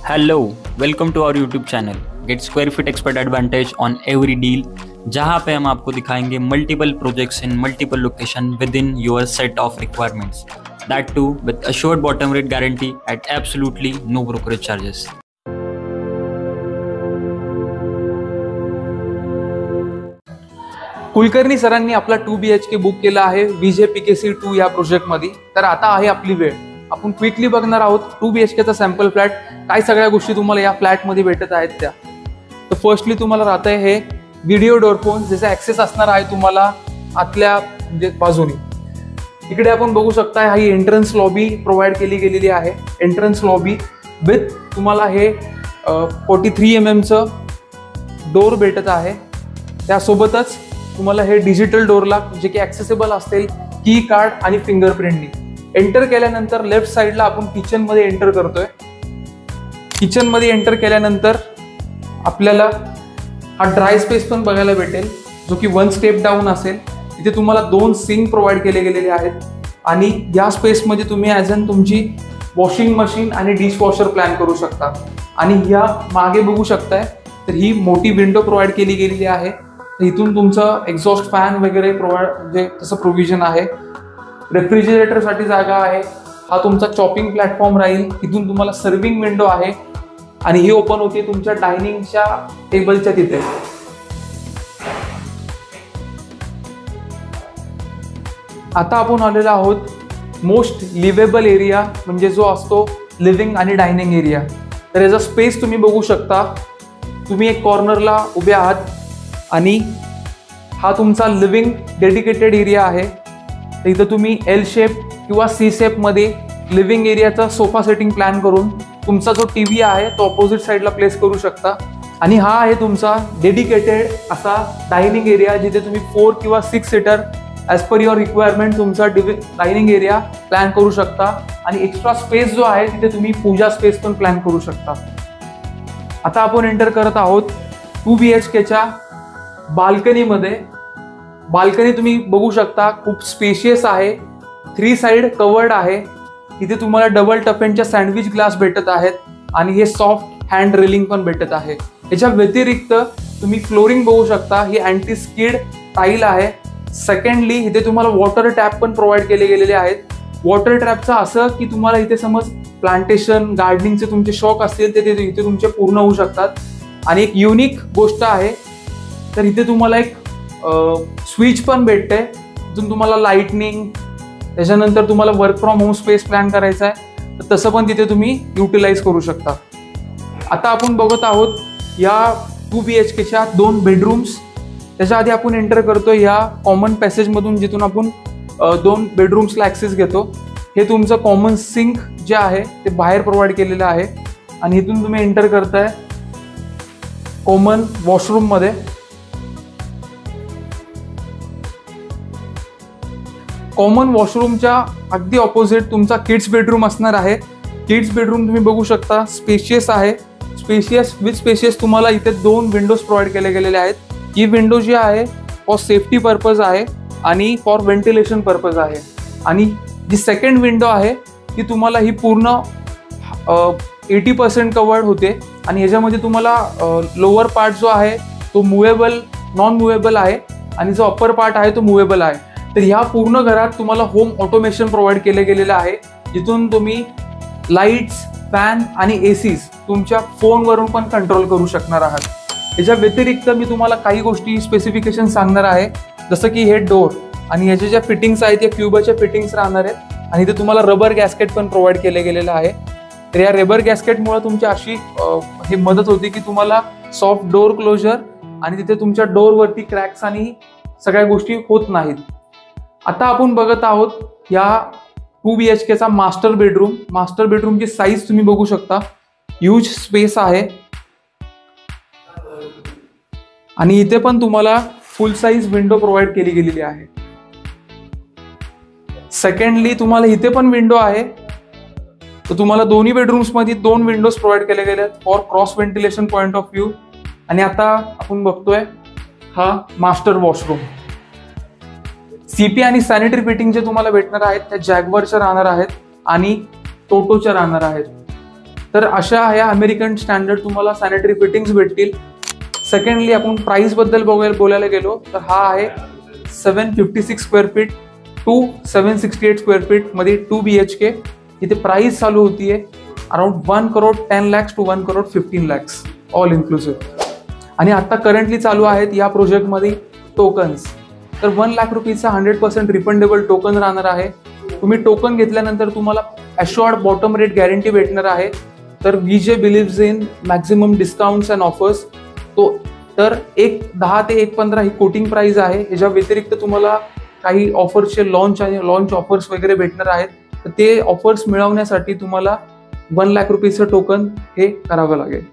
Hello, welcome to our YouTube channel. Get square feet expert advantage on every deal. जहाँ पे हम आपको दिखाएंगे multiple projects in multiple location within your set of requirements. That too with assured bottom rate guarantee at absolutely no brokerage charges. Kulkarni सरांनी आपला 2BHK book केला आहे VJPKC 2 या प्रोजेक्टमध्ये. तर आता आहे आपली वेळ. आपण क्विकली बघणार आहोत 2BHKचा सॅम्पल फ्लॅट, काय सगळ्या गोष्टी तुम्हाला या फ्लॅटमध्ये भेटत आहेत त्या. तर फर्स्टली तुम्हाला राहतंय हे व्हिडिओ डोरफोन, ज्याचा ऍक्सेस असणार आहे तुम्हाला आतल्या बाजूने. इकडे आपण बघू शकता ही एंट्रन्स लॉबी प्रोव्हाइड केली गेलेली आहे. एंट्रन्स लॉबी विथ तुम्हाला हे 43 mm चं डोर भेटत आहे. त्यासोबतच तुम्हाला हे डिजिटल डोर लॉक जे की ऍक्सेसिबल असतील की कार्ड आणि फिंगरप्रिंटनी. एंटर केल्यानंतर लेफ्ट साइडला आपण किचन मध्ये एंटर करतोय. किचन मध्ये एंटर केल्यानंतर आपल्याला हा ड्राय स्पेस पण बघायला भेटेल, जो की 1 स्टेप डाऊन असेल. इथे तुम्हाला 2 सिंक प्रोव्हाइड केले गेलेले आहेत आणि या स्पेस मध्ये तुम्ही ॲज अन तुमची वॉशिंग मशीन आणि डिशवॉशर प्लॅन करू शकता. आणि या मागे बघू शकताय तर ही मोठी विंडो प्रोव्हाइड केली गेलेली आहे. इथून तुमचं एक्झॉस्ट फॅन वगैरे प्रोव्हाइड म्हणजे तसं प्रोव्हिजन आहे. रेफ्रिजरेटरसाठी जागा आहे. हा तुमचा चॉपिंग प्लॅटफॉर्म राहील. इथून तुम्हाला सर्विंग विंडो आहे आणि ही ओपन होते तुमच्या डायनिंगच्या टेबलच्या तिथे. आता आपण आलेलो आहोत मोस्ट लिव्हेबल एरिया, म्हणजे जो असतो लिव्हिंग आणि डायनिंग एरिया. तर याचा स्पेस तुम्ही बघू शकता. तुम्ही एक कॉर्नरला उभे आहात आणि हा तुमचा लिव्हिंग डेडिकेटेड एरिया आहे. तर इथं तुम्ही L शेप किंवा C शेपमध्ये लिव्हिंग एरियाचा सोफा सेटिंग प्लॅन करून तुमचा जो TV आहे तो ऑपोजिट साईडला प्लेस करू शकता. आणि हा आहे तुमचा डेडिकेटेड असा डायनिंग एरिया, जिथे तुम्ही 4 किंवा 6 seater as per your requirement तुमचा डायनिंग एरिया प्लॅन करू शकता. आणि एक्स्ट्रा स्पेस जो आहे तिथे तुम्ही पूजा स्पेस पण प्लॅन करू शकता. आता आपण एंटर करत आहोत 2BHKच्या बाल्कनीमध्ये. बाल्कनी तुम्ही बघू शकता, खूप स्पेशियस आहे. 3 साइड कवर्ड आहे. इथे तुम्हाला डबल टफेनच्या सँडविच ग्लास भेटत आहेत आणि हे सॉफ्ट हँड रेलिंग पण भेटत आहे. याच्या व्यतिरिक्त तुम्ही फ्लोरिंग बघू शकता, ही अँटी स्किड टाईल आहे. सेकंडली इथे तुम्हाला वॉटर टॅप पण प्रोव्हाइड केले गेलेले आहेत. वॉटर ट्रॅपचं असं की तुम्हाला इथे समज प्लांटेशन गार्डनिंगचे तुमचे शौक असतील ते इथे तुमचे पूर्ण होऊ शकतात. आणि एक युनिक गोष्ट आहे, तर इथे तुम्हाला एक स्विच पण भेटते, जिथून तुम्हाला लाइटनिंग, त्याच्यानंतर तुम्हाला work from home space plan करायचा आहे तर तसं पण तिथे तुम्ही युटिलाइज करू शकता. आता आपण बघत आहोत या 2BHKच्या 2 बेडरूम्स. त्याच्या आधी आपण एंटर करतो या कॉमन पॅसेजमधून, जिथून आपण 2 बेडरूम्सला ॲक्सेस घेतो. हे तुमचं कॉमन सिंक जे आहे ते बाहेर प्रोव्हाइड केलेलं आहे आणि इथून तुम्ही एंटर करताय कॉमन वॉशरूममध्ये. कॉमन वॉशरूमच्या अगदी ऑपोजिट तुमचा किड्स बेडरूम असणार आहे. किड्स बेडरूम तुम्ही बघू शकता, स्पेशियस आहे. स्पेशियस तुम्हाला इथे 2 विंडोज प्रोव्हाइड केले गेलेले आहेत. ही विंडो जी आहे फॉर सेफ्टी पर्पज आहे आणि फॉर व्हेंटिलेशन पर्पज आहे. आणि जी सेकंड विंडो आहे ती तुम्हाला ही पूर्ण 80% कवर्ड होते आणि ह्याच्यामध्ये तुम्हाला लोअर पार्ट जो आहे तो मुव्हेबल नॉन मुव्हेबल आहे आणि जो अप्पर पार्ट आहे तो मुव्हेबल आहे. तर ह्या पूर्ण घरात तुम्हाला होम ऑटोमेशन प्रोव्हाइड केले गेलेलं आहे, जिथून तुम्ही लाईट्स, फॅन आणि ACs तुमच्या फोनवरून पण कंट्रोल करू शकणार आहात. याच्या व्यतिरिक्त मी तुम्हाला काही गोष्टी स्पेसिफिकेशन सांगणार आहे, जसं की हे डोर आणि ह्याच्या ज्या फिटिंग्स आहेत त्या क्युबाच्या फिटिंग्स राहणार आहेत. आणि इथे तुम्हाला रबर गॅस्केट पण प्रोव्हाइड केले गेलेलं आहे. तर या रबर गॅस्केटमुळे तुमच्या अशी हे मदत होते की तुम्हाला सॉफ्ट डोर क्लोजर आणि तिथे तुमच्या डोरवरती क्रॅक्स आणि सगळ्या गोष्टी होत नाहीत. आता आपण बघत आहोत या 2BHKचा मास्टर बेडरूम. मास्टर बेडरूमची साईज तुम्ही बघू शकता, ह्यूज स्पेस आहे. आणि इथे पण तुम्हाला फुल साईज विंडो प्रोव्हाइड केली गेलेली आहे. सेकंडली तुम्हाला इथे पण विंडो आहे. तर तुम्हाला दोन्ही बेडरूम्स मध्ये 2 विंडोज प्रोव्हाइड केले गेले आहेत for cross ventilation point of view. आणि आता आपण बघतोय हा मास्टर वॉशरूम. CP आणि सॅनिटरी फिटिंग जे तुम्हाला भेटणार आहेत त्या जॅग्वारच्या राहणार आहेत आणि टोटोच्या राहणार आहेत. तर अशा ह्या अमेरिकन स्टँडर्ड तुम्हाला सॅनिटरी फिटिंग्स भेटतील. सेकंडली आपण प्राइस बद्दल बोलायला गेलो तर हा आहे 756 square feet to 768 square feet मध्ये 2 BHK. इथे प्राइस चालू होतीये around 1,10 lakhs to 1,15 lakhs all inclusive. आणि आता करंटली चालू आहेत या प्रोजेक्टमध्ये टोकन्स. तर 1 लाख रुपीचा 100% रिफंडेबल टोकन राहणार आहे. तुम्ही टोकन घेतल्यानंतर तुम्हाला अश्युअर्ड बॉटम रेट गॅरंटी भेटणार आहे. तर VJ believes in maximum discounts and offers. तर 10 ते 1.15 ही कोटिंग प्राइस आहे. ह्याच्या व्यतिरिक्त तुम्हाला काही ऑफर्सचे लॉन्च ऑफर्स वगैरे भेटणार आहेत. तर ते ऑफर्स मिळवण्यासाठी तुम्हाला 1 लाख रुपीचं टोकन हे करावं लागेल.